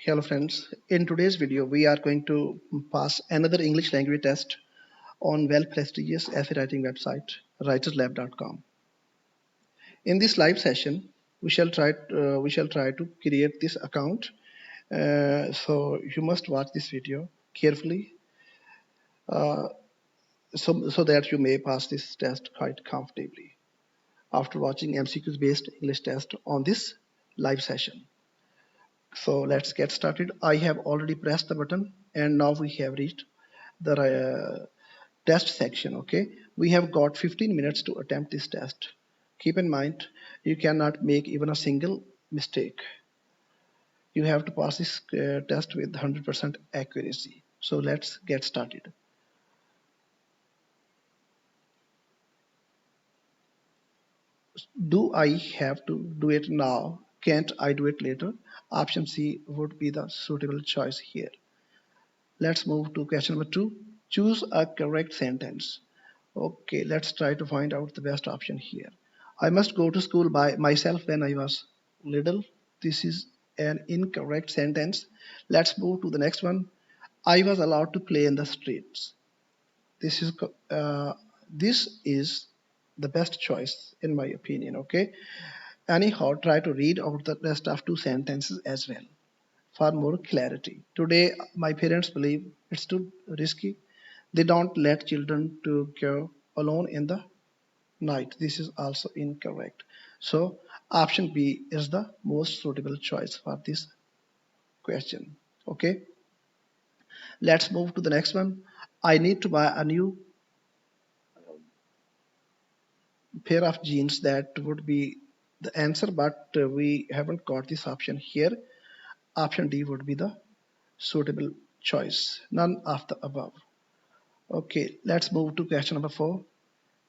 Hello friends, in today's video we are going to pass another English language test on well prestigious essay writing website writerslab.com. In this live session we shall try to create this account. So you must watch this video carefully uh, so that you may pass this test quite comfortably after watching MCQs based English test on this live session. So let's get started. I have already pressed the button and now we have reached the test section. Okay, we have got 15 minutes to attempt this test. Keep in mind, you cannot make even a single mistake. You have to pass this test with 100% accuracy. So let's get started. Do I have to do it now? Can't I do it later? Option C would be the suitable choice here. Let's move to question number 2. Choose a correct sentence. Okay, let's try to find out the best option here. I must go to school by myself when I was little. This is an incorrect sentence. Let's move to the next one. I was allowed to play in the streets. This is this is the best choice in my opinion. Okay. Anyhow, try to read out the rest of two sentences as well for more clarity. Today, my parents believe it's too risky. They don't let children to go alone in the night. This is also incorrect. So option B is the most suitable choice for this question. Okay, let's move to the next one. I need to buy a new pair of jeans. That would be the answer, but we haven't got this option here. Option D would be the suitable choice. None of the above. Okay, let's move to question number 4.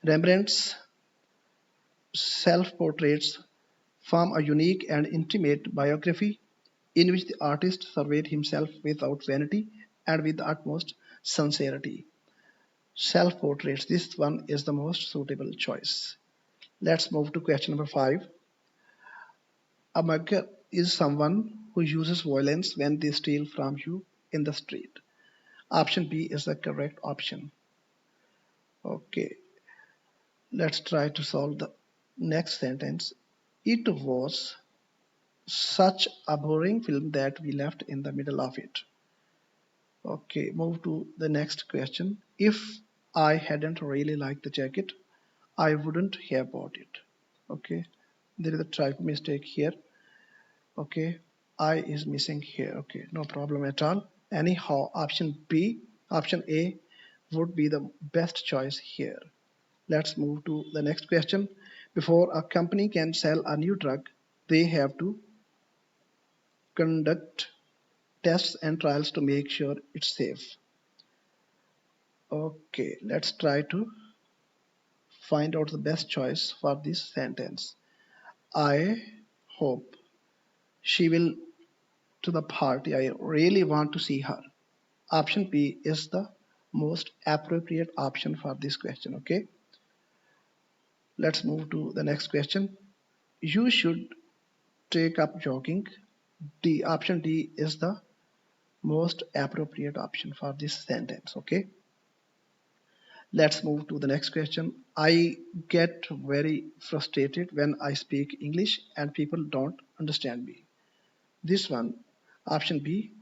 Rembrandt's self portraits form a unique and intimate biography in which the artist surveyed himself without vanity and with the utmost sincerity. Self portraits, this one is the most suitable choice. Let's move to question number 5. A mugger is someone who uses violence when they steal from you in the street. Option B is the correct option. Okay, let's try to solve the next sentence. It was such a boring film that we left in the middle of it. Okay, move to the next question. If I hadn't really liked the jacket, I wouldn't have bought it. Okay, there is a type mistake here. Okay, I is missing here. Okay, no problem at all. Anyhow, option A would be the best choice here. Let's move to the next question. Before a company can sell a new drug, they have to conduct tests and trials to make sure it's safe. Okay, let's try to find out the best choice for this sentence. I hope she will to the party. I really want to see her. Option B is the most appropriate option for this question. Okay, let's move to the next question. You should take up jogging. D option D is the most appropriate option for this sentence. Okay, let's move to the next question. I get very frustrated when I speak English and people don't understand me. This one, option B,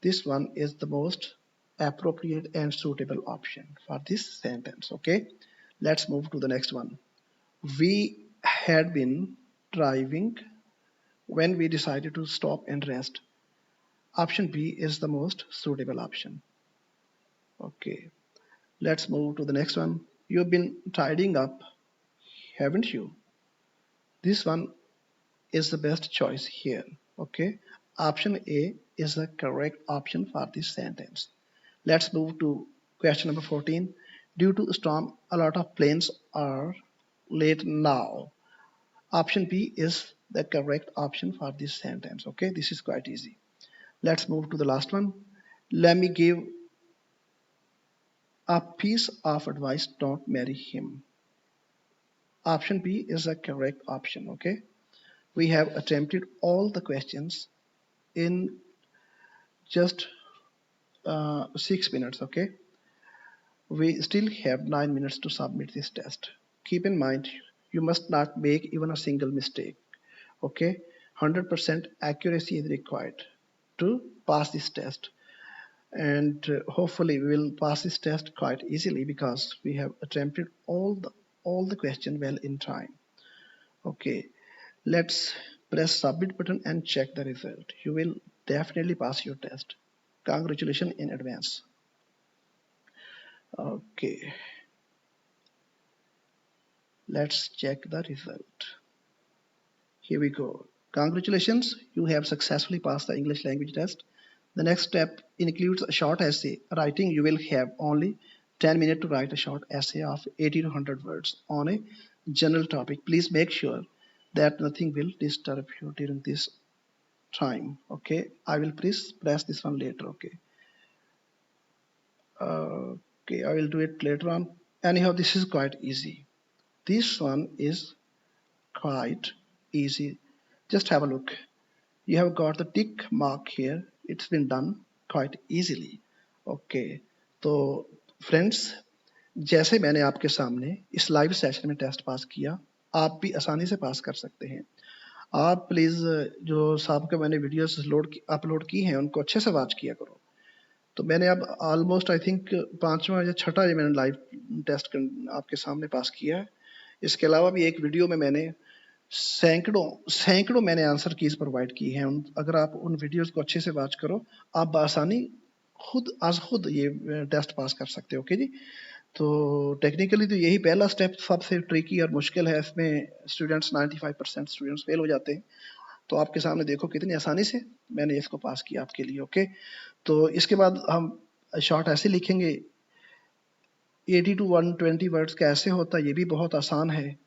this one is the most appropriate and suitable option for this sentence. Okay, let's move to the next one. We had been driving when we decided to stop and rest. Option B is the most suitable option. Okay, let's move to the next one. You've been tidying up, haven't you? This one is the best choice here. Okay, option A is the correct option for this sentence. Let's move to question number 14. Due to storm, a lot of planes are late now. Option B is the correct option for this sentence. Okay, this is quite easy. Let's move to the last one. Let me give a piece of advice: don't marry him. Option B is the correct option. Okay, we have attempted all the questions in just 6 minutes. Okay, we still have 9 minutes to submit this test. Keep in mind, you must not make even a single mistake. Okay, 100% accuracy is required to pass this test, and hopefully we will pass this test quite easily because we have attempted all the question well in time. Okay, let's press submit button and check the result. You will definitely pass your test. Congratulations in advance. Okay, let's check the result. Here we go. Congratulations, you have successfully passed the English language test. The next step includes a short essay. Writing, you will have only 10 minutes to write a short essay of 80 to 100 words on a general topic. Please make sure that nothing will disturb you during this time. Okay, I will press this one later. Okay, I will do it later on. Anyhow, this is quite easy. This one is quite easy. Just have a look. You have got the tick mark here. It's been done quite easily. Okay, तो friends, जैसे मैंने आपके सामने इस live session में test pass किया, आप भी आसानी से पास कर सकते हैं. आप प्लीज़ जो साहब के मैंने वीडियोस अपलोड की हैं उनको अच्छे से वॉच किया करो. तो मैंने अब ऑलमोस्ट आई थिंक 5वां या 6ठा ये मैंने लाइव टेस्ट आपके सामने पास किया है. इसके अलावा भी एक वीडियो में मैंने सैकड़ों मैंने आंसर कीज प्रोवाइड की हैं. अगर आप उन वीडियोस को अच्छे से वॉच करो, आप बआसानी खुद ये टेस्ट पास कर सकते हो. ओके जी, तो टेक्निकली तो यही पहला स्टेप सबसे ट्रिकी और मुश्किल है. इसमें स्टूडेंट्स 95% स्टूडेंट्स फेल हो जाते हैं. तो आपके सामने देखो कितनी आसानी से मैंने इसको पास किया आपके लिए. ओके, तो इसके बाद हम शॉर्ट ऐसे लिखेंगे. 80 to 120 वर्ड्स का ऐसे होता है, ये भी बहुत आसान है.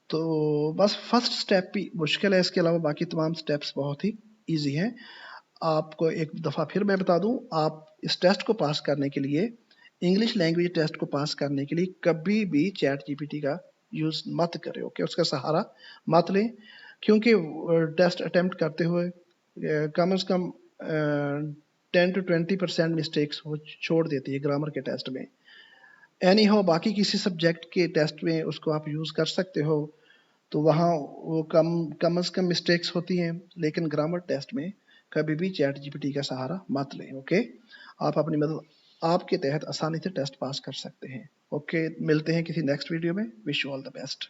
तो बस फर्स्ट स्टेप भी मुश्किल है, इसके अलावा बाकी तमाम स्टेप्स बहुत ही इजी हैं. आपको एक दफ़ा फिर मैं बता दूं, आप इस टेस्ट को पास करने के लिए, इंग्लिश लैंग्वेज टेस्ट को पास करने के लिए कभी भी चैट जीपीटी का यूज़ मत करें. ओके, उसका सहारा मत लें, क्योंकि टेस्ट अटेम्प्ट करते हुए कम से कम 10 to 20% मिस्टेक्स वो छोड़ देती है ग्रामर के टेस्ट में. एनी हो, बाकी किसी सब्जेक्ट के टेस्ट में उसको आप यूज़ कर सकते हो, तो वहाँ वो कम से कम मिस्टेक्स होती हैं. लेकिन ग्रामर टेस्ट में कभी भी चैट जीपीटी का सहारा मत लें. ओके, आप अपनी मदद आपके तहत आसानी से टेस्ट पास कर सकते हैं. ओके, मिलते हैं किसी नेक्स्ट वीडियो में. Wish you all the best.